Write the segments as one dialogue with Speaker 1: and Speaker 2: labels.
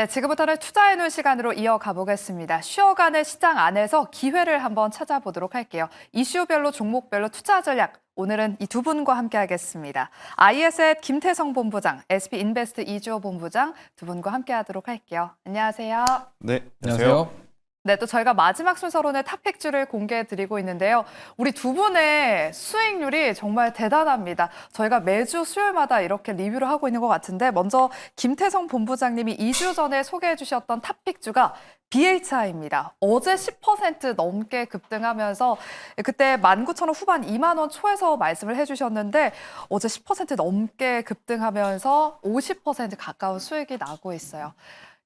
Speaker 1: 네, 지금부터는 투자해놓은 시간으로 이어가 보겠습니다. 쉬어가는 시장 안에서 기회를 한번 찾아보도록 할게요. 이슈별로 종목별로 투자 전략. 오늘은 이 두 분과 함께 하겠습니다. IS의 김태성 본부장, SB인베스트 이주호 본부장 두 분과 함께 하도록 할게요. 안녕하세요.
Speaker 2: 네,
Speaker 3: 안녕하세요.
Speaker 1: 네, 또 저희가 마지막 순서로는 탑픽주를 공개해드리고 있는데요. 우리 두 분의 수익률이 정말 대단합니다. 저희가 매주 수요일마다 이렇게 리뷰를 하고 있는 것 같은데 먼저 김태성 본부장님이 2주 전에 소개해 주셨던 탑픽주가 BHI입니다. 어제 10% 넘게 급등하면서 그때 19,000원 후반 2만 원 초에서 말씀을 해주셨는데 어제 10% 넘게 급등하면서 50% 가까운 수익이 나고 있어요.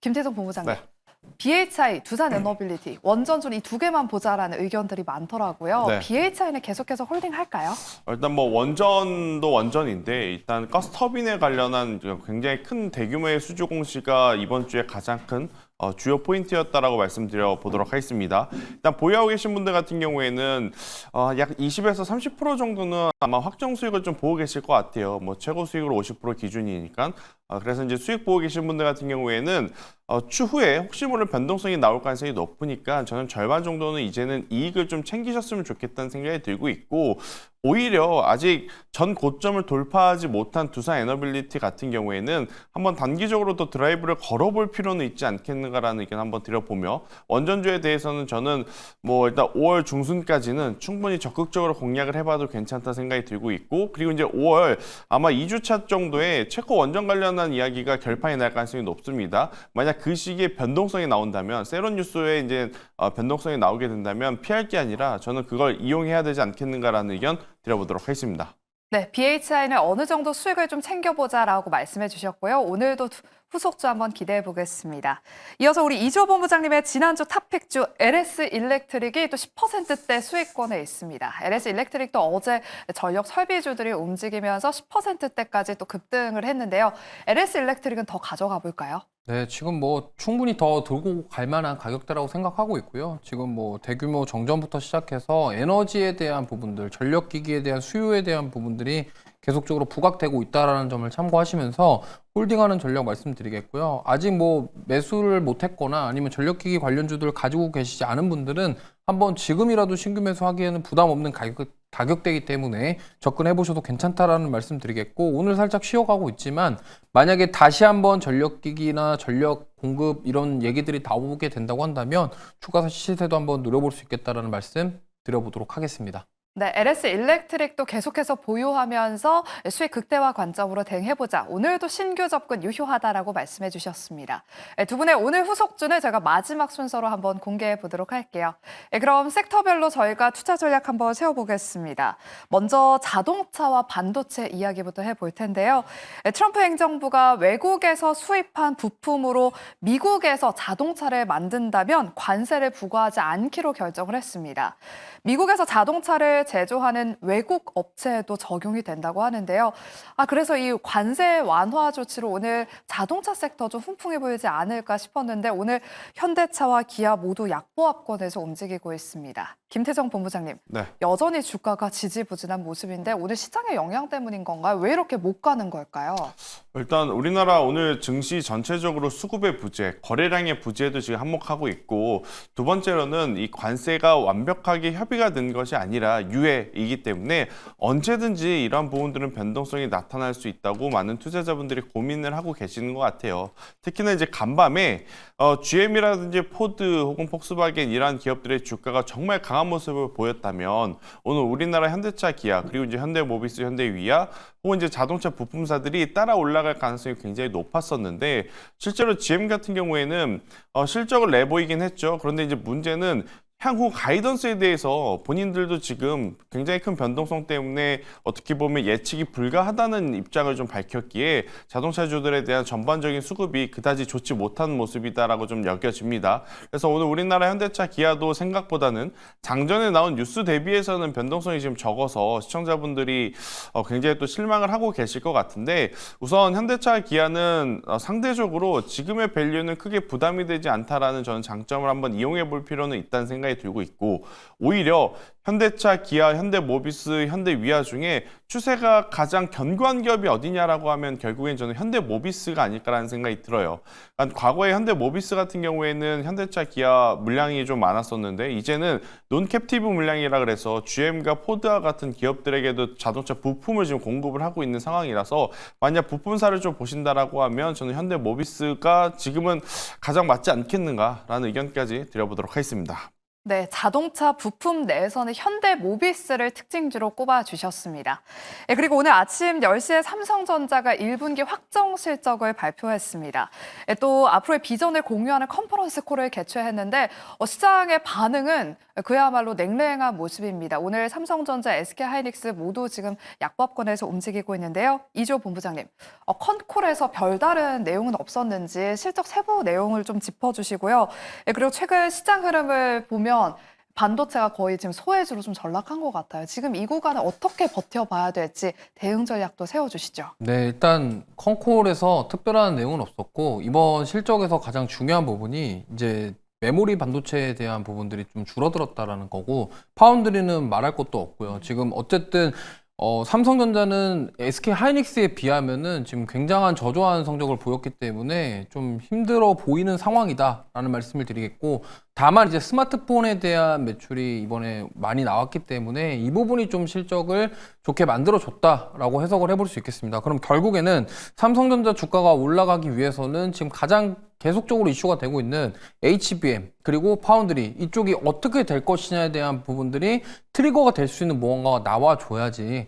Speaker 1: 김태성 본부장님.
Speaker 2: 네.
Speaker 1: BHI, 두산에너빌리티, 원전줄 이 두 개만 보자라는 의견들이 많더라고요.
Speaker 2: 네.
Speaker 1: BHI는 계속해서 홀딩할까요?
Speaker 2: 일단 뭐 원전도 원전인데 일단 가스터빈에 관련한 굉장히 큰 대규모의 수주 공시가 이번 주에 가장 큰 주요 포인트였다라고 말씀드려 보도록 하겠습니다. 일단 보유하고 계신 분들 같은 경우에는 약 20에서 30% 정도는 아마 확정 수익을 좀 보고 계실 것 같아요. 뭐 최고 수익으로 50% 기준이니까. 그래서 이제 수익 보고 계신 분들 같은 경우에는 추후에 혹시 모를 변동성이 나올 가능성이 높으니까 저는 절반 정도는 이제는 이익을 좀 챙기셨으면 좋겠다는 생각이 들고 있고, 오히려 아직 전 고점을 돌파하지 못한 두산에너빌리티 같은 경우에는 한번 단기적으로 더 드라이브를 걸어볼 필요는 있지 않겠는가라는 의견 한번 드려보며, 원전주에 대해서는 저는 뭐 일단 5월 중순까지는 충분히 적극적으로 공략을 해봐도 괜찮다 생각이 들고 있고, 그리고 이제 5월 아마 2주차 정도에 체코 원전 관련한 이야기가 결판이 날 가능성이 높습니다. 만약 그 시기에 변동성이 나온다면, 세론 뉴스에 이제 변동성이 나오게 된다면 피할 게 아니라 저는 그걸 이용해야 되지 않겠는가라는 의견 드려보도록 하겠습니다.
Speaker 1: 네, BHI는 어느 정도 수익을 좀 챙겨보자라고 말씀해 주셨고요. 오늘도 후속주 한번 기대해 보겠습니다. 이어서 우리 이주호 본부장님의 지난주 탑픽주 LS 일렉트릭이 또 10%대 수익권에 있습니다. LS 일렉트릭도 어제 전력 설비주들이 움직이면서 10%대까지 또 급등을 했는데요. LS 일렉트릭은 더 가져가 볼까요?
Speaker 3: 네, 지금 뭐 충분히 더 들고 갈 만한 가격대라고 생각하고 있고요. 지금 뭐 대규모 정전부터 시작해서 에너지에 대한 부분들, 전력기기에 대한 수요에 대한 부분들이 계속적으로 부각되고 있다는 점을 참고하시면서 홀딩하는 전략 말씀드리겠고요. 아직 뭐 매수를 못했거나 아니면 전력기기 관련주들을 가지고 계시지 않은 분들은 한번 지금이라도 신규 매수하기에는 부담 없는 가격대이기 때문에 접근해 보셔도 괜찮다라는 말씀 드리겠고, 오늘 살짝 쉬어가고 있지만 만약에 다시 한번 전력기기나 전력 공급 이런 얘기들이 나오게 된다고 한다면 추가 시세도 한번 노려볼 수 있겠다라는 말씀 드려보도록 하겠습니다.
Speaker 1: 네, LS 일렉트릭도 계속해서 보유하면서 수익 극대화 관점으로 대응해보자. 오늘도 신규 접근 유효하다라고 말씀해 주셨습니다. 두 분의 오늘 후속주는 제가 마지막 순서로 한번 공개해 보도록 할게요. 그럼 섹터별로 저희가 투자 전략 한번 세워보겠습니다. 먼저 자동차와 반도체 이야기부터 해볼 텐데요. 트럼프 행정부가 외국에서 수입한 부품으로 미국에서 자동차를 만든다면 관세를 부과하지 않기로 결정을 했습니다. 미국에서 자동차를 제조하는 외국 업체에도 적용이 된다고 하는데요. 그래서 이 관세 완화 조치로 오늘 자동차 섹터 좀 훈풍해 보이지 않을까 싶었는데 오늘 현대차와 기아 모두 약보합권에서 움직이고 있습니다. 김태성 본부장님,
Speaker 2: 네.
Speaker 1: 여전히 주가가 지지부진한 모습인데 오늘 시장의 영향 때문인 건가요? 왜 이렇게 못 가는 걸까요?
Speaker 2: 일단 우리나라 오늘 증시 전체적으로 수급의 부재, 거래량의 부재도 지금 한몫하고 있고, 두 번째로는 이 관세가 완벽하게 협의가 된 것이 아니라 유예이기 때문에 언제든지 이러한 부분들은 변동성이 나타날 수 있다고 많은 투자자분들이 고민을 하고 계시는 것 같아요. 특히나 이제 간밤에 GM이라든지 포드 혹은 폭스바겐 이러한 기업들의 주가가 정말 강한 모습을 보였다면 오늘 우리나라 현대차, 기아, 그리고 이제 현대모비스, 현대위아 혹은 이제 자동차 부품사들이 따라 올라갈 가능성이 굉장히 높았었는데, 실제로 GM 같은 경우에는 실적을 내보이긴 했죠. 그런데 이제 문제는 향후 가이던스에 대해서 본인들도 지금 굉장히 큰 변동성 때문에 어떻게 보면 예측이 불가하다는 입장을 좀 밝혔기에 자동차주들에 대한 전반적인 수급이 그다지 좋지 못한 모습이다라고 좀 여겨집니다. 그래서 오늘 우리나라 현대차, 기아도 생각보다는 장전에 나온 뉴스 대비해서는 변동성이 지금 적어서 시청자분들이 굉장히 또 실망을 하고 계실 것 같은데, 우선 현대차, 기아는 상대적으로 지금의 밸류는 크게 부담이 되지 않다라는 저는 장점을 한번 이용해 볼 필요는 있다는 생각이 생각이 들고 있고, 오히려 현대차, 기아, 현대모비스, 현대위아 중에 추세가 가장 견고한 기업이 어디냐라고 하면 결국엔 저는 현대모비스가 아닐까라는 생각이 들어요. 그러니까 과거에 현대모비스 같은 경우에는 현대차, 기아 물량이 좀 많았었는데 이제는 논캡티브 물량이라 그래서 GM과 포드와 같은 기업들에게도 자동차 부품을 지금 공급을 하고 있는 상황이라서 만약 부품사를 좀 보신다라고 하면 저는 현대모비스가 지금은 가장 맞지 않겠는가라는 의견까지 드려보도록 하겠습니다.
Speaker 1: 네, 자동차 부품 내에서는 현대모비스를 특징주로 꼽아주셨습니다. 그리고 오늘 아침 10시에 삼성전자가 1분기 확정 실적을 발표했습니다. 또 앞으로의 비전을 공유하는 컨퍼런스 콜을 개최했는데 시장의 반응은 그야말로 냉랭한 모습입니다. 오늘 삼성전자, SK하이닉스 모두 지금 약법권에서 움직이고 있는데요. 이조 본부장님, 컨콜에서 별다른 내용은 없었는지 실적 세부 내용을 좀 짚어주시고요. 그리고 최근 시장 흐름을 보면 반도체가 거의 지금 소외주로 좀 전락한 것 같아요. 지금 이 구간을 어떻게 버텨봐야 될지 대응 전략도 세워주시죠.
Speaker 3: 네, 일단 컨콜에서 특별한 내용은 없었고 이번 실적에서 가장 중요한 부분이 이제 메모리 반도체에 대한 부분들이 좀 줄어들었다라는 거고 파운드리는 말할 것도 없고요. 지금 어쨌든 삼성전자는 SK하이닉스에 비하면은 지금 굉장한 저조한 성적을 보였기 때문에 좀 힘들어 보이는 상황이다라는 말씀을 드리겠고, 다만 이제 스마트폰에 대한 매출이 이번에 많이 나왔기 때문에 이 부분이 좀 실적을 좋게 만들어줬다라고 해석을 해볼 수 있겠습니다. 그럼 결국에는 삼성전자 주가가 올라가기 위해서는 지금 가장 계속적으로 이슈가 되고 있는 HBM 그리고 파운드리 이쪽이 어떻게 될 것이냐에 대한 부분들이 트리거가 될 수 있는 무언가가 나와줘야지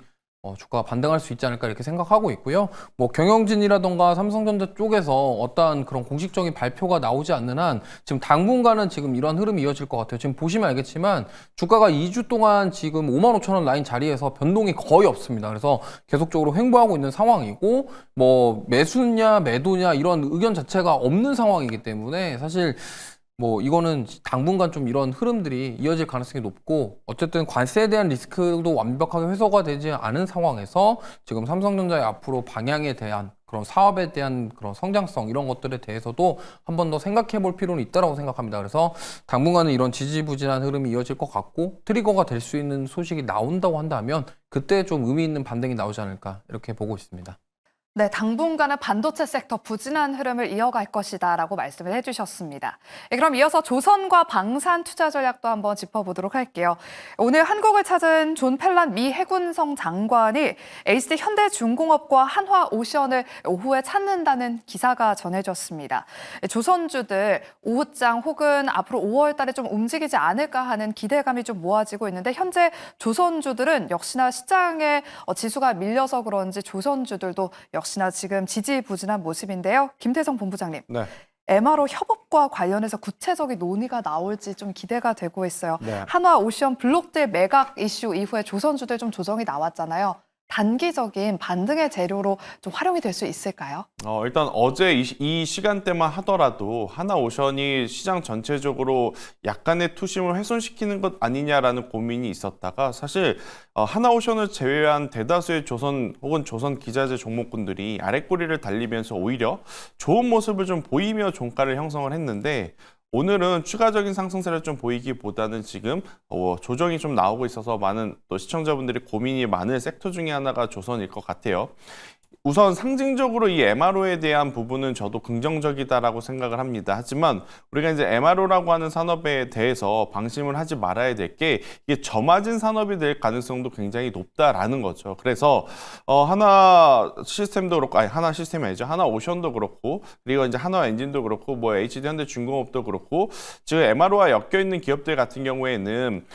Speaker 3: 주가가 반등할 수 있지 않을까 이렇게 생각하고 있고요. 뭐 경영진이라던가 삼성전자 쪽에서 어떠한 그런 공식적인 발표가 나오지 않는 한 지금 당분간은 지금 이런 흐름이 이어질 것 같아요. 지금 보시면 알겠지만 주가가 2주 동안 지금 55,000원 라인 자리에서 변동이 거의 없습니다. 그래서 계속적으로 횡보하고 있는 상황이고 뭐 매수냐 매도냐 이런 의견 자체가 없는 상황이기 때문에 사실 뭐 이거는 당분간 좀 이런 흐름들이 이어질 가능성이 높고 어쨌든 관세에 대한 리스크도 완벽하게 해소가 되지 않은 상황에서 지금 삼성전자의 앞으로 방향에 대한 그런 사업에 대한 그런 성장성 이런 것들에 대해서도 한 번 더 생각해 볼 필요는 있다고 생각합니다. 그래서 당분간은 이런 지지부진한 흐름이 이어질 것 같고 트리거가 될 수 있는 소식이 나온다고 한다면 그때 좀 의미 있는 반등이 나오지 않을까 이렇게 보고 있습니다.
Speaker 1: 네, 당분간은 반도체 섹터 부진한 흐름을 이어갈 것이다라고 말씀을 해주셨습니다. 그럼 이어서 조선과 방산 투자 전략도 한번 짚어보도록 할게요. 오늘 한국을 찾은 존 펠란 미 해군성 장관이 HD 현대중공업과 한화오션을 오후에 찾는다는 기사가 전해졌습니다. 조선주들 오후장 혹은 앞으로 5월 달에 좀 움직이지 않을까 하는 기대감이 좀 모아지고 있는데 현재 조선주들은 역시나 시장에 지수가 밀려서 그런지 조선주들도 역시나 지금 지지부진한 모습인데요. 김태성 본부장님.
Speaker 2: 네.
Speaker 1: MRO 협업과 관련해서 구체적인 논의가 나올지 좀 기대가 되고 있어요.
Speaker 2: 네.
Speaker 1: 한화오션 블록딜 매각 이슈 이후에 조선주들 좀 조정이 나왔잖아요. 단기적인 반등의 재료로 좀 활용이 될 수 있을까요?
Speaker 2: 일단 어제 이 시간대만 하더라도 하나오션이 시장 전체적으로 약간의 투심을 훼손시키는 것 아니냐라는 고민이 있었다가 사실 하나오션을 제외한 대다수의 조선 혹은 조선 기자재 종목군들이 아랫꼬리를 달리면서 오히려 좋은 모습을 좀 보이며 종가를 형성을 했는데 오늘은 추가적인 상승세를 좀 보이기보다는 지금 조정이 좀 나오고 있어서 많은 또 시청자분들이 고민이 많은 섹터 중에 하나가 조선일 것 같아요. 우선 상징적으로 이 MRO에 대한 부분은 저도 긍정적이다라고 생각을 합니다. 하지만 우리가 이제 MRO라고 하는 산업에 대해서 방심을 하지 말아야 될 게 이게 저마진 산업이 될 가능성도 굉장히 높다라는 거죠. 그래서 하나 시스템도 그렇고, 아니 하나 시스템이 아니죠. 하나 오션도 그렇고, 그리고 이제 하나 엔진도 그렇고, 뭐 HD 현대중공업도 그렇고, 지금 MRO와 엮여 있는 기업들 같은 경우에는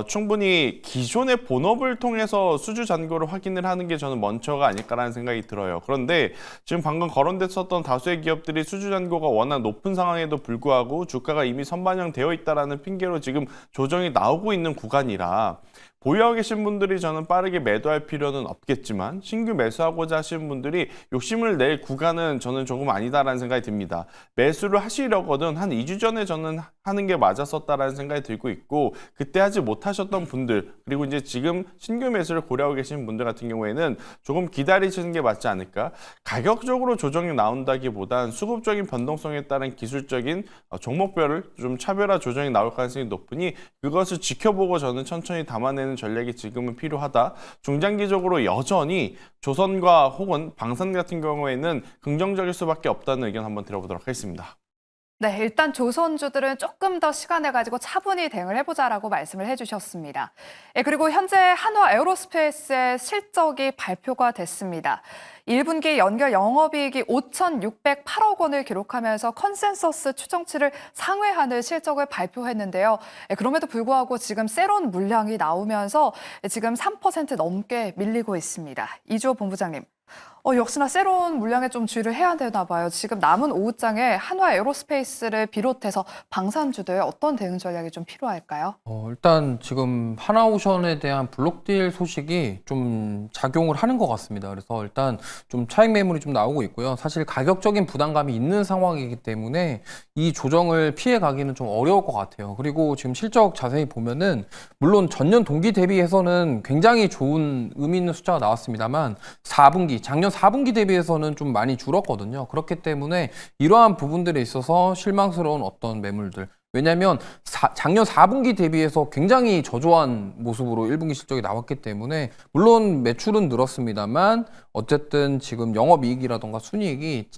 Speaker 2: 충분히 기존의 본업을 통해서 수주 잔고를 확인을 하는 게 저는 먼저가 아닐까라는 생각이 들어요. 그런데 지금 방금 거론됐었던 다수의 기업들이 수주 잔고가 워낙 높은 상황에도 불구하고 주가가 이미 선반영되어 있다라는 핑계로 지금 조정이 나오고 있는 구간이라 보유하고 계신 분들이 저는 빠르게 매도할 필요는 없겠지만 신규 매수하고자 하시는 분들이 욕심을 낼 구간은 저는 조금 아니다라는 생각이 듭니다. 매수를 하시려거든 한 2주 전에 저는 하는 게 맞았었다라는 생각이 들고 있고, 그때 하지 못하셨던 분들, 그리고 이제 지금 신규 매수를 고려하고 계신 분들 같은 경우에는 조금 기다리시는 게 맞지 않을까. 가격적으로 조정이 나온다기보단 수급적인 변동성에 따른 기술적인 종목별을 좀 차별화 조정이 나올 가능성이 높으니 그것을 지켜보고 저는 천천히 담아내는 전략이 지금은 필요하다. 중장기적으로 여전히 조선과 혹은 방산 같은 경우에는 긍정적일 수밖에 없다는 의견 한번 들어보도록 하겠습니다.
Speaker 1: 네, 일단 조선주들은 조금 더 시간을 가지고 차분히 대응을 해보자라고 말씀을 해주셨습니다. 그리고 현재 한화 에어로스페이스의 실적이 발표가 됐습니다. 1분기 연결 영업이익이 5,608억 원을 기록하면서 컨센서스 추정치를 상회하는 실적을 발표했는데요. 그럼에도 불구하고 지금 세론 물량이 나오면서 지금 3% 넘게 밀리고 있습니다. 이주호 본부장님. 역시나 세론 물량에 좀 주의를 해야 되나 봐요. 지금 남은 오후장에 한화 에어로스페이스를 비롯해서 방산주들 어떤 대응 전략이 좀 필요할까요?
Speaker 3: 일단 지금 하나오션에 대한 블록딜 소식이 좀 작용을 하는 것 같습니다. 그래서 일단 좀 차익 매물이 좀 나오고 있고요. 사실 가격적인 부담감이 있는 상황이기 때문에 이 조정을 피해 가기는 좀 어려울 것 같아요. 그리고 지금 실적 자세히 보면은 물론 전년 동기 대비해서는 굉장히 좋은 의미 있는 숫자가 나왔습니다만 4분기, 작년 4분기 대비해서는 좀 많이 줄었거든요. 그렇기 때문에 이러한 부분들에 있어서 실망스러운 어떤 매물들. 왜냐하면 작년 4분기 대비해서 굉장히 저조한 모습으로 1분기 실적이 나왔기 때문에 물론 매출은 늘었습니다만 어쨌든 지금 영업이익이라던가 순이익이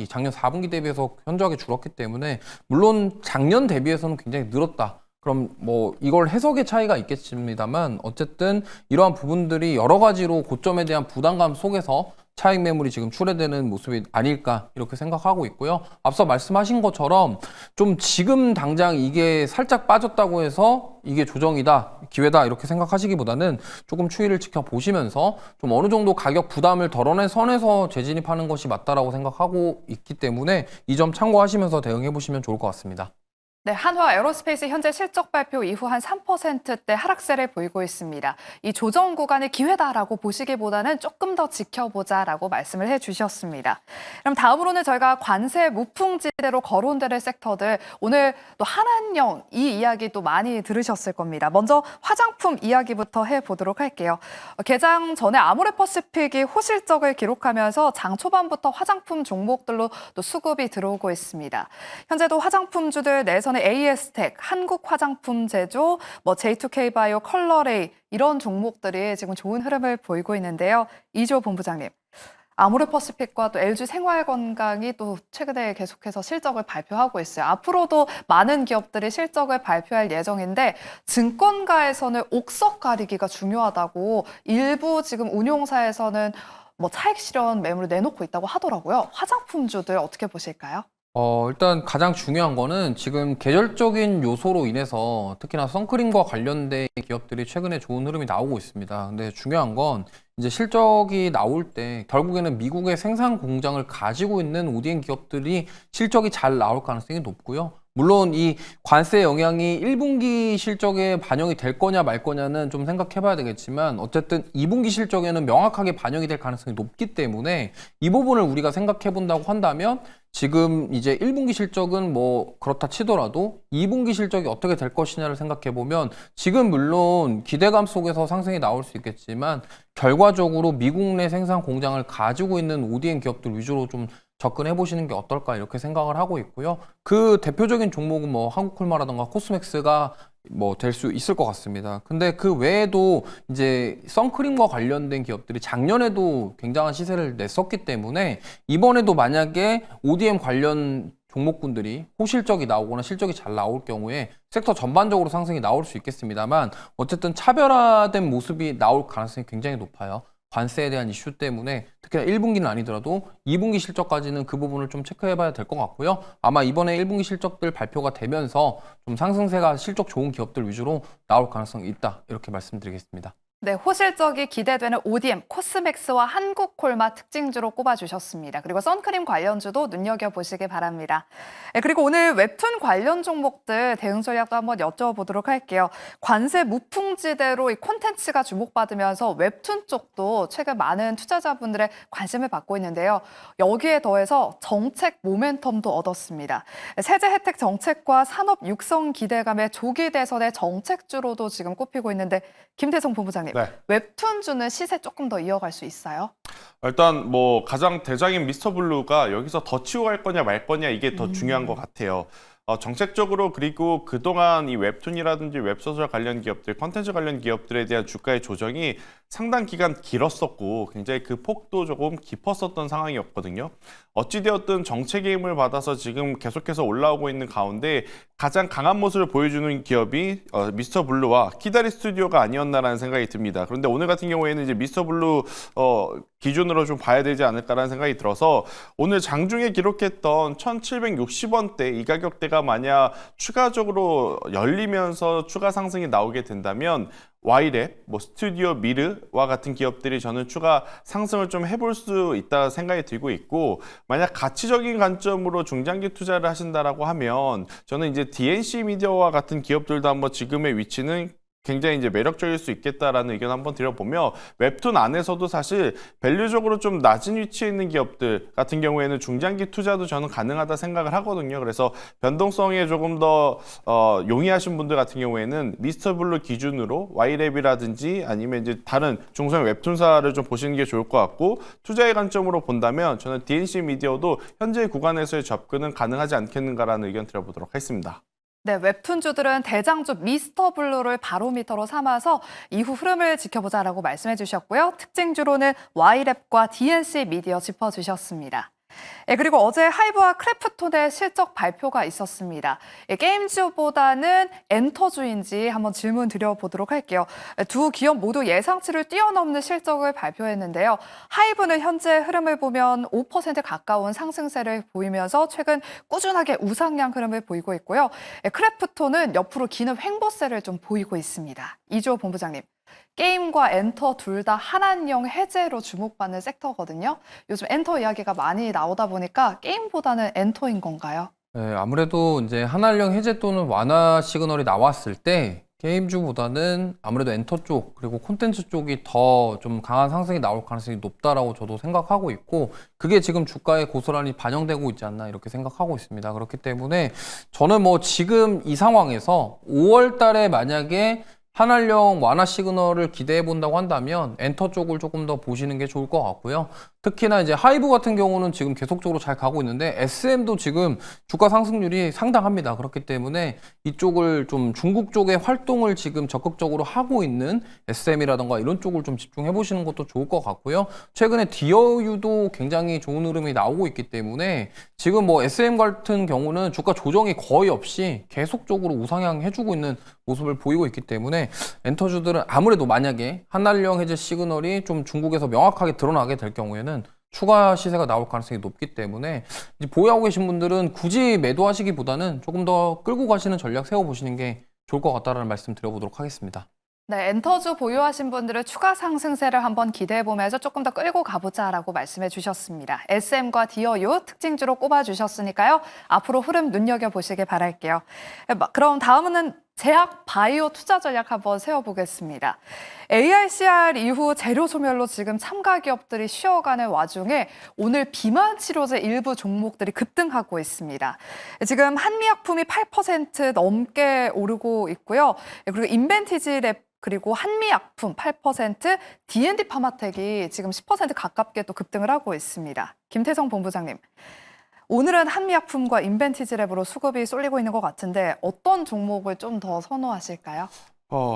Speaker 3: 작년 4분기 대비해서 현저하게 줄었기 때문에 물론 작년 대비해서는 굉장히 늘었다. 그럼 뭐 이걸 해석의 차이가 있겠습니다만 어쨌든 이러한 부분들이 여러 가지로 고점에 대한 부담감 속에서 차익 매물이 지금 출회되는 모습이 아닐까 이렇게 생각하고 있고요. 앞서 말씀하신 것처럼 좀 지금 당장 이게 살짝 빠졌다고 해서 이게 조정이다, 기회다 이렇게 생각하시기보다는 조금 추이를 지켜보시면서 좀 어느 정도 가격 부담을 덜어낸 선에서 재진입하는 것이 맞다라고 생각하고 있기 때문에 이 점 참고하시면서 대응해 보시면 좋을 것 같습니다.
Speaker 1: 네, 한화 에어로스페이스 현재 실적 발표 이후 한 3%대 하락세를 보이고 있습니다. 이 조정 구간이 기회다라고 보시기보다는 조금 더 지켜보자라고 말씀을 해주셨습니다. 그럼 다음으로는 저희가 관세 무풍지대로 거론되는 섹터들, 오늘 또 한한령 이 이야기 또 많이 들으셨을 겁니다. 먼저 화장품 이야기부터 해보도록 할게요. 개장 전에 아모레퍼시픽이 호실적을 기록하면서 장 초반부터 화장품 종목들로 또 수급이 들어오고 있습니다. 현재도 화장품주들 내선 AS텍, 한국화장품 제조, J2K 바이오, 컬러레이 이런 종목들이 지금 좋은 흐름을 보이고 있는데요. 이주호 본부장님, 아모레퍼시픽과 또 LG 생활건강이 또 최근에 계속해서 실적을 발표하고 있어요. 앞으로도 많은 기업들이 실적을 발표할 예정인데 증권가에서는 옥석 가리기가 중요하다고 일부 지금 운용사에서는 차익 실현 매물을 내놓고 있다고 하더라고요. 화장품주들 어떻게 보실까요?
Speaker 3: 일단 가장 중요한 거는 지금 계절적인 요소로 인해서 특히나 선크림과 관련된 기업들이 최근에 좋은 흐름이 나오고 있습니다. 근데 중요한 건 이제 실적이 나올 때 결국에는 미국의 생산 공장을 가지고 있는 ODM 기업들이 실적이 잘 나올 가능성이 높고요. 물론 이 관세 영향이 1분기 실적에 반영이 될 거냐 말 거냐는 좀 생각해 봐야 되겠지만 어쨌든 2분기 실적에는 명확하게 반영이 될 가능성이 높기 때문에 이 부분을 우리가 생각해 본다고 한다면 지금 이제 1분기 실적은 그렇다 치더라도 2분기 실적이 어떻게 될 것이냐를 생각해 보면 지금 물론 기대감 속에서 상승이 나올 수 있겠지만 결과적으로 미국 내 생산 공장을 가지고 있는 ODM 기업들 위주로 좀 접근해 보시는 게 어떨까 이렇게 생각을 하고 있고요. 그 대표적인 종목은 한국콜마라던가 코스맥스가 될 수 있을 것 같습니다. 근데 그 외에도 이제 선크림과 관련된 기업들이 작년에도 굉장한 시세를 냈었기 때문에 이번에도 만약에 ODM 관련 종목군들이 호실적이 나오거나 실적이 잘 나올 경우에 섹터 전반적으로 상승이 나올 수 있겠습니다만 어쨌든 차별화된 모습이 나올 가능성이 굉장히 높아요. 관세에 대한 이슈 때문에 특히나 1분기는 아니더라도 2분기 실적까지는 그 부분을 좀 체크해봐야 될 것 같고요. 아마 이번에 1분기 실적들 발표가 되면서 좀 상승세가 실적 좋은 기업들 위주로 나올 가능성이 있다. 이렇게 말씀드리겠습니다.
Speaker 1: 네, 호실적이 기대되는 ODM, 코스맥스와 한국콜마 특징주로 꼽아주셨습니다. 그리고 선크림 관련주도 눈여겨보시기 바랍니다. 네, 그리고 오늘 웹툰 관련 종목들 대응 전략도 한번 여쭤보도록 할게요. 관세 무풍지대로 이 콘텐츠가 주목받으면서 웹툰 쪽도 최근 많은 투자자분들의 관심을 받고 있는데요. 여기에 더해서 정책 모멘텀도 얻었습니다. 세제 혜택 정책과 산업 육성 기대감에 조기 대선의 정책주로도 지금 꼽히고 있는데 김태성 본부장님,
Speaker 2: 네.
Speaker 1: 웹툰주는 시세 조금 더 이어갈 수 있어요?
Speaker 2: 일단 뭐 가장 대장인 미스터 블루가 여기서 더 치고 갈 거냐 말 거냐 이게 더 중요한 것 같아요. 정책적으로 그리고 그동안 이 웹툰이라든지 웹소설 관련 기업들, 컨텐츠 관련 기업들에 대한 주가의 조정이 상당 기간 길었었고 굉장히 그 폭도 조금 깊었었던 상황이었거든요. 어찌되었든 정책의 힘을 받아서 지금 계속해서 올라오고 있는 가운데 가장 강한 모습을 보여주는 기업이 미스터 블루와 키다리 스튜디오가 아니었나라는 생각이 듭니다. 그런데 오늘 같은 경우에는 이제 미스터 블루 기준으로 좀 봐야 되지 않을까라는 생각이 들어서 오늘 장중에 기록했던 1,760원대 이 가격대가 만약 추가적으로 열리면서 추가 상승이 나오게 된다면 와이랩, 스튜디오 미르와 같은 기업들이 저는 추가 상승을 좀 해볼 수 있다 생각이 들고 있고, 만약 가치적인 관점으로 중장기 투자를 하신다라고 하면 저는 이제 DNC 미디어와 같은 기업들도 한번 지금의 위치는 굉장히 이제 매력적일 수 있겠다라는 의견 한번 드려보며, 웹툰 안에서도 사실 밸류적으로 좀 낮은 위치에 있는 기업들 같은 경우에는 중장기 투자도 저는 가능하다 생각을 하거든요. 그래서 변동성에 조금 더 용이하신 분들 같은 경우에는 미스터 블루 기준으로 와이랩이라든지 아니면 이제 다른 중소형 웹툰사를 좀 보시는 게 좋을 것 같고, 투자의 관점으로 본다면 저는 DNC 미디어도 현재 구간에서의 접근은 가능하지 않겠는가라는 의견 드려보도록 하겠습니다.
Speaker 1: 네, 웹툰주들은 대장주 미스터 블루를 바로미터로 삼아서 이후 흐름을 지켜보자라고 말씀해 주셨고요. 특징주로는 와이랩과 DNC 미디어 짚어주셨습니다. 예, 그리고 어제 하이브와 크래프톤의 실적 발표가 있었습니다. 예, 게임주보다는 엔터주인지 한번 질문 드려보도록 할게요. 두 기업 모두 예상치를 뛰어넘는 실적을 발표했는데요. 하이브는 현재 흐름을 보면 5% 가까운 상승세를 보이면서 최근 꾸준하게 우상향 흐름을 보이고 있고요. 예, 크래프톤은 옆으로 기는 횡보세를 좀 보이고 있습니다. 이주호 본부장님. 게임과 엔터 둘 다 한한령 해제로 주목받는 섹터거든요. 요즘 엔터 이야기가 많이 나오다 보니까 게임보다는 엔터인 건가요?
Speaker 3: 네, 아무래도 이제 한한령 해제 또는 완화 시그널이 나왔을 때 게임주보다는 아무래도 엔터 쪽 그리고 콘텐츠 쪽이 더 좀 강한 상승이 나올 가능성이 높다라고 저도 생각하고 있고, 그게 지금 주가에 고스란히 반영되고 있지 않나 이렇게 생각하고 있습니다. 그렇기 때문에 저는 뭐 지금 이 상황에서 5월 달에 만약에 한한령 완화 시그널을 기대해 본다고 한다면 엔터 쪽을 조금 더 보시는 게 좋을 것 같고요. 특히나 이제 하이브 같은 경우는 지금 계속적으로 잘 가고 있는데 SM도 지금 주가 상승률이 상당합니다. 그렇기 때문에 이쪽을 좀 중국 쪽의 활동을 지금 적극적으로 하고 있는 SM이라던가 이런 쪽을 좀 집중해 보시는 것도 좋을 것 같고요. 최근에 디어유도 굉장히 좋은 흐름이 나오고 있기 때문에 지금 뭐 SM 같은 경우는 주가 조정이 거의 없이 계속적으로 우상향 해주고 있는 모습을 보이고 있기 때문에 엔터주들은 아무래도 만약에 한한령 해제 시그널이 좀 중국에서 명확하게 드러나게 될 경우에는 추가 시세가 나올 가능성이 높기 때문에 이제 보유하고 계신 분들은 굳이 매도하시기보다는 조금 더 끌고 가시는 전략 세워보시는 게 좋을 것 같다는 말씀 드려보도록 하겠습니다.
Speaker 1: 네, 엔터주 보유하신 분들은 추가 상승세를 한번 기대해보면서 조금 더 끌고 가보자라고 말씀해 주셨습니다. SM과 디어유 특징주로 꼽아주셨으니까요. 앞으로 흐름 눈여겨보시길 바랄게요. 그럼 다음은 제약 바이오 투자 전략 한번 세워보겠습니다. ARCR 이후 재료 소멸로 지금 참가 기업들이 쉬어가는 와중에 오늘 비만 치료제 일부 종목들이 급등하고 있습니다. 지금 한미약품이 8% 넘게 오르고 있고요. 그리고 인벤티지 랩 그리고 한미약품 8%, D&D 파마텍이 지금 10% 가깝게 또 급등을 하고 있습니다. 김태성 본부장님, 오늘은 한미약품과 인벤티지랩으로 수급이 쏠리고 있는 것 같은데 어떤 종목을 좀 더 선호하실까요?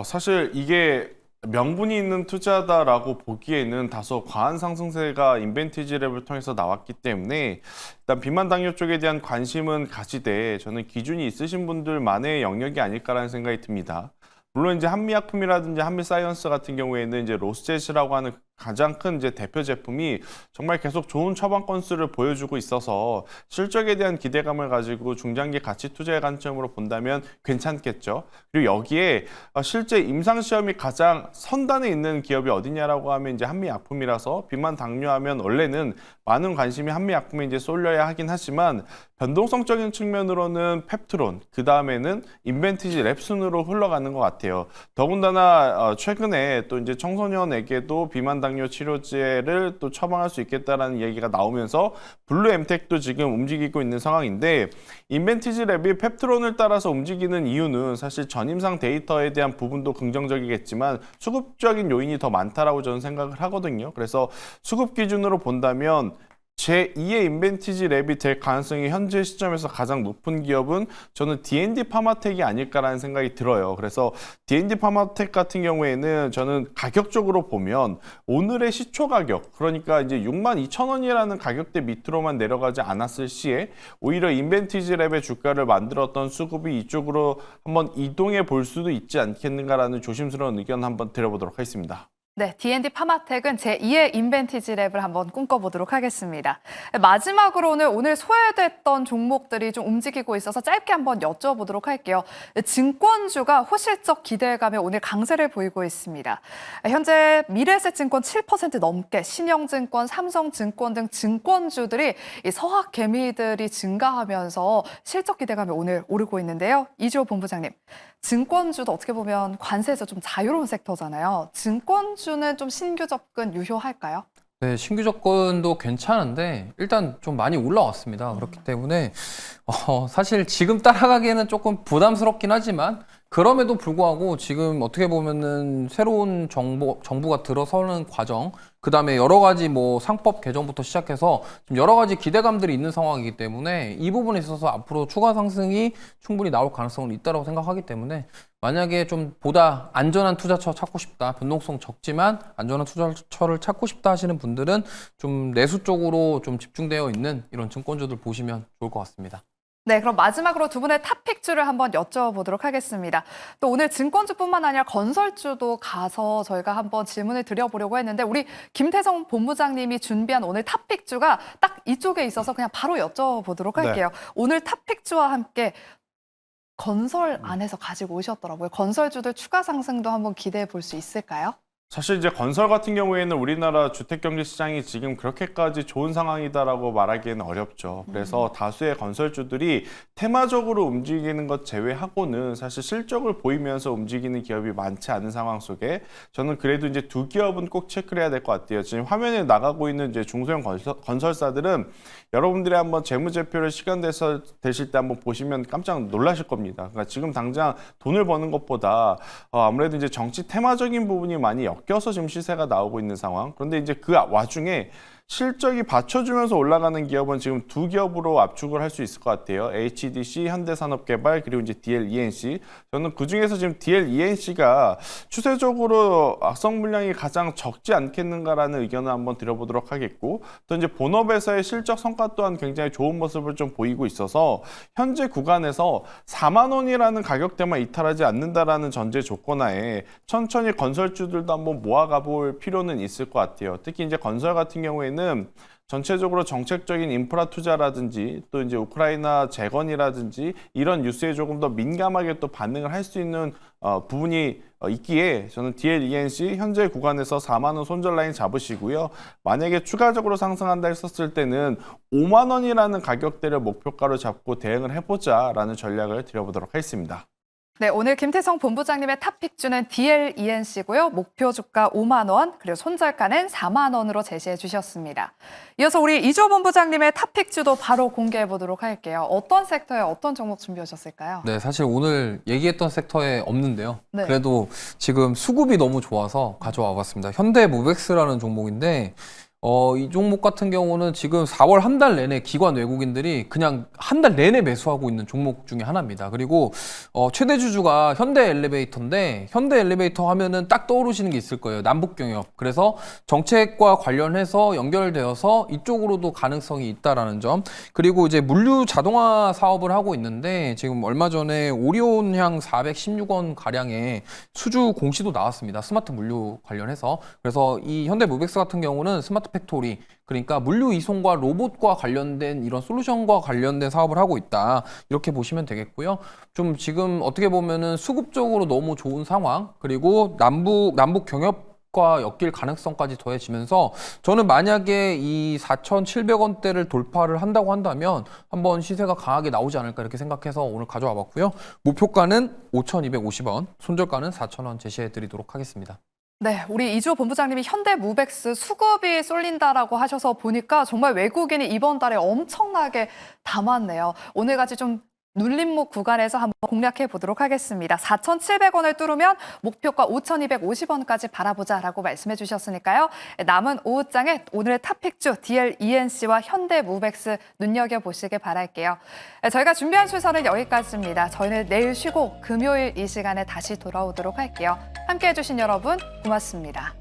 Speaker 2: 사실 이게 명분이 있는 투자다라고 보기에는 다소 과한 상승세가 인벤티지랩을 통해서 나왔기 때문에 일단 비만 당뇨 쪽에 대한 관심은 가지되 저는 기준이 있으신 분들만의 영역이 아닐까라는 생각이 듭니다. 물론 이제 한미약품이라든지 한미사이언스 같은 경우에는 이제 로스젯이라고 하는 가장 큰 이제 대표 제품이 정말 계속 좋은 처방 건수를 보여주고 있어서 실적에 대한 기대감을 가지고 중장기 가치 투자의 관점으로 본다면 괜찮겠죠. 그리고 여기에 실제 임상 시험이 가장 선단에 있는 기업이 어디냐라고 하면 이제 한미약품이라서 비만 당뇨하면 원래는 많은 관심이 한미약품에 이제 쏠려야 하긴 하지만 변동성적인 측면으로는 펩트론, 그 다음에는 인벤티지 랩순으로 흘러가는 것 같아요. 더군다나 최근에 또 이제 청소년에게도 비만 당뇨 치료제를 또 처방할 수 있겠다라는 얘기가 나오면서 블루엠텍도 지금 움직이고 있는 상황인데 인벤티지 랩이 펩트론을 따라서 움직이는 이유는 사실 전임상 데이터에 대한 부분도 긍정적이겠지만 수급적인 요인이 더 많다라고 저는 생각을 하거든요. 그래서 수급 기준으로 본다면 제2의 인벤티지 랩이 될 가능성이 현재 시점에서 가장 높은 기업은 저는 D&D 파마텍이 아닐까라는 생각이 들어요. 그래서 D&D 파마텍 같은 경우에는 저는 가격적으로 보면 오늘의 시초 가격, 그러니까 이제 62,000원이라는 가격대 밑으로만 내려가지 않았을 시에 오히려 인벤티지 랩의 주가를 만들었던 수급이 이쪽으로 한번 이동해 볼 수도 있지 않겠는가라는 조심스러운 의견 한번 드려보도록 하겠습니다.
Speaker 1: 네, D&D 파마텍은 제2의 인벤티지 랩을 한번 꿈꿔보도록 하겠습니다. 마지막으로 오늘 소외됐던 종목들이 좀 움직이고 있어서 짧게 한번 여쭤보도록 할게요. 증권주가 호실적 기대감에 오늘 강세를 보이고 있습니다. 현재 미래에셋증권 7% 넘게, 신영증권, 삼성증권 등 증권주들이 이 서학 개미들이 증가하면서 실적 기대감이 오늘 오르고 있는데요. 이주호 본부장님, 증권주도 어떻게 보면 관세에서 좀 자유로운 섹터잖아요. 증권주는 좀 신규 접근 유효할까요?
Speaker 3: 네, 신규 접근도 괜찮은데 일단 좀 많이 올라왔습니다. 그렇기 때문에 사실 지금 따라가기에는 조금 부담스럽긴 하지만 그럼에도 불구하고 지금 어떻게 보면은 새로운 정부가 들어서는 과정, 그다음에 여러 가지 뭐 상법 개정부터 시작해서 좀 여러 가지 기대감들이 있는 상황이기 때문에 이 부분에 있어서 앞으로 추가 상승이 충분히 나올 가능성은 있다고 생각하기 때문에 만약에 좀 보다 안전한 투자처 찾고 싶다, 변동성 적지만 안전한 투자처를 찾고 싶다 하시는 분들은 좀 내수 쪽으로 좀 집중되어 있는 이런 증권주들 보시면 좋을 것 같습니다.
Speaker 1: 네, 그럼 마지막으로 두 분의 탑픽주를 한번 여쭤보도록 하겠습니다. 또 오늘 증권주뿐만 아니라 건설주도 가서 저희가 한번 질문을 드려보려고 했는데 우리 김태성 본부장님이 준비한 오늘 탑픽주가 딱 이쪽에 있어서 그냥 바로 여쭤보도록 할게요. 오늘 탑픽주와 함께 건설 안에서 가지고 오셨더라고요. 건설주들 추가 상승도 한번 기대해 볼 수 있을까요?
Speaker 2: 사실 이제 건설 같은 경우에는 우리나라 주택경제 시장이 지금 그렇게까지 좋은 상황이다라고 말하기에는 어렵죠. 그래서 다수의 건설주들이 테마적으로 움직이는 것 제외하고는 사실 실적을 보이면서 움직이는 기업이 많지 않은 상황 속에 저는 그래도 이제 두 기업은 꼭 체크를 해야 될 것 같아요. 지금 화면에 나가고 있는 이제 중소형 건설사들은 여러분들이 한번 재무제표를 시간 되실 때 한번 보시면 깜짝 놀라실 겁니다. 그러니까 지금 당장 돈을 버는 것보다 아무래도 이제 정치 테마적인 부분이 많이 엮여서 지금 시세가 나오고 있는 상황. 그런데 이제 그 와중에 실적이 받쳐주면서 올라가는 기업은 지금 두 기업으로 압축을 할 수 있을 것 같아요. HDC, 현대산업개발, 그리고 이제 DLENC. 저는 그중에서 지금 DLENC가 추세적으로 악성 물량이 가장 적지 않겠는가라는 의견을 한번 드려보도록 하겠고, 또 이제 본업에서의 실적 성과 또한 굉장히 좋은 모습을 좀 보이고 있어서 현재 구간에서 4만 원이라는 가격대만 이탈하지 않는다라는 전제 조건하에 천천히 건설주들도 한번 모아가 볼 필요는 있을 것 같아요. 특히 이제 건설 같은 경우에는 전체적으로 정책적인 인프라 투자라든지 또 이제 우크라이나 재건이라든지 이런 뉴스에 조금 더 민감하게 또 반응을 할 수 있는 부분이 있기에 저는 DLENC 현재 구간에서 4만 원 손절 라인 잡으시고요. 만약에 추가적으로 상승한다 했었을 때는 5만 원이라는 가격대를 목표가로 잡고 대응을 해보자라는 전략을 드려보도록 하겠습니다.
Speaker 1: 네, 오늘 김태성 본부장님의 탑픽주는 DLENC고요. 목표 주가 5만 원, 그리고 손절가는 4만 원으로 제시해 주셨습니다. 이어서 우리 이주호 본부장님의 탑픽주도 바로 공개해 보도록 할게요. 어떤 섹터에 어떤 종목 준비하셨을까요?
Speaker 3: 네, 사실 오늘 얘기했던 섹터에 없는데요.
Speaker 1: 네.
Speaker 3: 그래도 지금 수급이 너무 좋아서 가져와 봤습니다. 현대무벡스라는 종목인데 이 종목 같은 경우는 지금 4월 한 달 내내 기관 외국인들이 그냥 한 달 내내 매수하고 있는 종목 중에 하나입니다. 그리고 최대 주주가 현대 엘리베이터인데 현대 엘리베이터 하면은 딱 떠오르시는 게 있을 거예요. 남북 경협. 그래서 정책과 관련해서 연결되어서 이쪽으로도 가능성이 있다라는 점. 그리고 이제 물류 자동화 사업을 하고 있는데 지금 얼마 전에 오리온향 416원 가량의 수주 공시도 나왔습니다. 스마트 물류 관련해서. 그래서 이 현대무백스 같은 경우는 스마트 팩토리, 그러니까 물류 이송과 로봇과 관련된 이런 솔루션과 관련된 사업을 하고 있다. 이렇게 보시면 되겠고요. 좀 지금 어떻게 보면은 수급적으로 너무 좋은 상황, 그리고 남북 경협과 엮일 가능성까지 더해지면서 저는 만약에 이 4,700원대를 돌파를 한다고 한다면 한번 시세가 강하게 나오지 않을까 이렇게 생각해서 오늘 가져와 봤고요. 목표가는 5,250원, 손절가는 4,000원 제시해 드리도록 하겠습니다.
Speaker 1: 네, 우리 이주호 본부장님이 현대무백스 수급이 쏠린다라고 하셔서 보니까 정말 외국인이 이번 달에 엄청나게 담았네요. 오늘같이 좀 눌림목 구간에서 한번 공략해 보도록 하겠습니다. 4,700원을 뚫으면 목표가 5,250원까지 바라보자라고 말씀해 주셨으니까요. 남은 오후장에 오늘의 탑픽주 DLENC와 현대무백스 눈여겨보시길 바랄게요. 저희가 준비한 순서는 여기까지입니다. 저희는 내일 쉬고 금요일 이 시간에 다시 돌아오도록 할게요. 함께해 주신 여러분 고맙습니다.